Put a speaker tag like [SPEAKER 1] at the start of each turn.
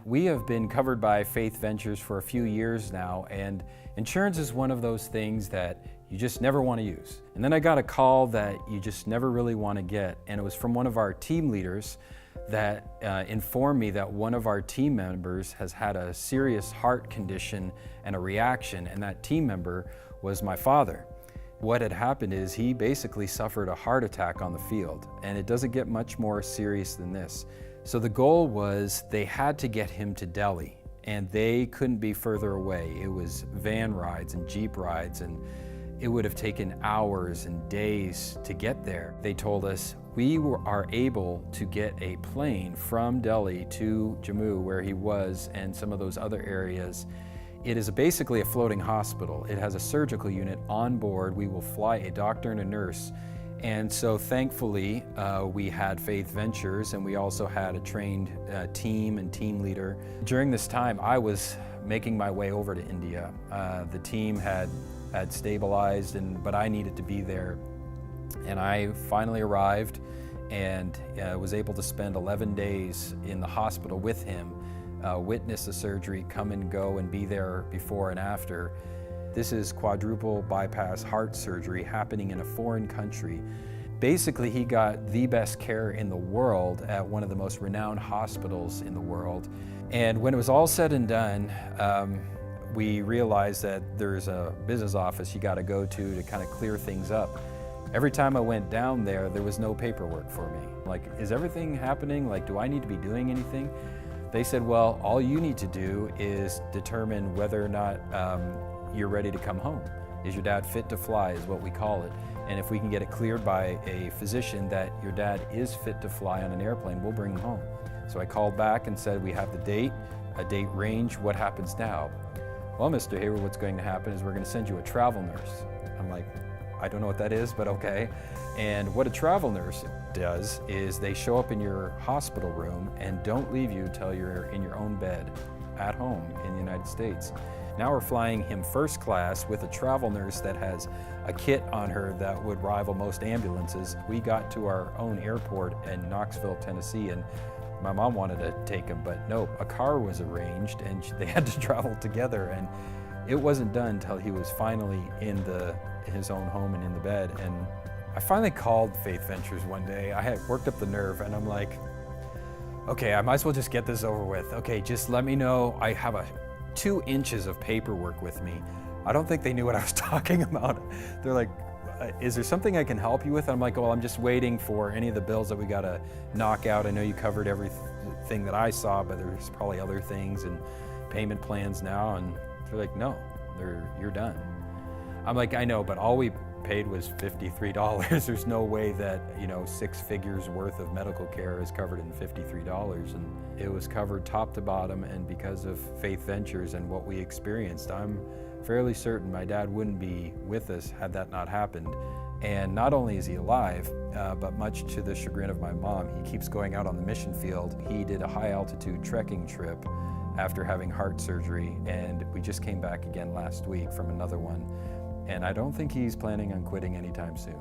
[SPEAKER 1] We have been covered by Faith Ventures for a few years now, and insurance is one of those things that you just never want to use. And then I got a call that you just never really want to get, and it was from one of our team leaders that informed me that one of our team members has had a serious heart condition and a reaction, and that team member was my father. What had happened is he basically suffered a heart attack on the field, and it doesn't get much more serious than this. So the goal was they had to get him to Delhi, and they couldn't be further away. It was van rides and Jeep rides, and it would have taken hours and days to get there. They told us we are able to get a plane from Delhi to Jammu, where he was, and some of those other areas. It is basically a floating hospital. It has a surgical unit on board. We will fly a doctor and a nurse. And so thankfully, we had Faith Ventures, and we also had a trained team and team leader. During this time, I was making my way over to India. The team had stabilized, but I needed to be there. And I finally arrived and was able to spend 11 days in the hospital with him, witness the surgery, come and go, and be there before and after. This is quadruple bypass heart surgery happening in a foreign country. Basically, he got the best care in the world at one of the most renowned hospitals in the world. And when it was all said and done, we realized that there's a business office you got to go to kind of clear things up. Every time I went down there, there was no paperwork for me. Like, is everything happening? Like, do I need to be doing anything? They said, well, all you need to do is determine whether or not you're ready to come home. Is your dad fit to fly, is what we call it. And if we can get it cleared by a physician that your dad is fit to fly on an airplane, we'll bring him home. So I called back and said, we have the date, a date range, what happens now? Well, Mr. Haward, what's going to happen is we're going to send you a travel nurse. I'm like, I don't know what that is, but okay. And what a travel nurse does is they show up in your hospital room and don't leave you till you're in your own bed at home in the United States. Now we're flying him first class with a travel nurse that has a kit on her that would rival most ambulances. We got to our own airport in Knoxville, Tennessee, and my mom wanted to take him, but no, a car was arranged and they had to travel together, and it wasn't done until he was finally in his own home and in the bed. And I finally called Faith Ventures one day. I had worked up the nerve, and I'm like, okay, I might as well just get this over with. Okay, just let me know. I have 2 inches of paperwork with me. I don't think they knew what I was talking about. They're like, is there something I can help you with? And I'm like, well, I'm just waiting for any of the bills that we got to knock out. I know you covered everything that I saw, but there's probably other things and payment plans now. And they're like, no, you're done. I'm like, I know, but all we paid was $53. There's no way that, 6 figures worth of medical care is covered in $53. And it was covered top to bottom, and because of Faith Ventures and what we experienced, I'm fairly certain my dad wouldn't be with us had that not happened. And not only is he alive, but much to the chagrin of my mom, he keeps going out on the mission field. He did a high altitude trekking trip after having heart surgery, and we just came back again last week from another one. And I don't think he's planning on quitting anytime soon.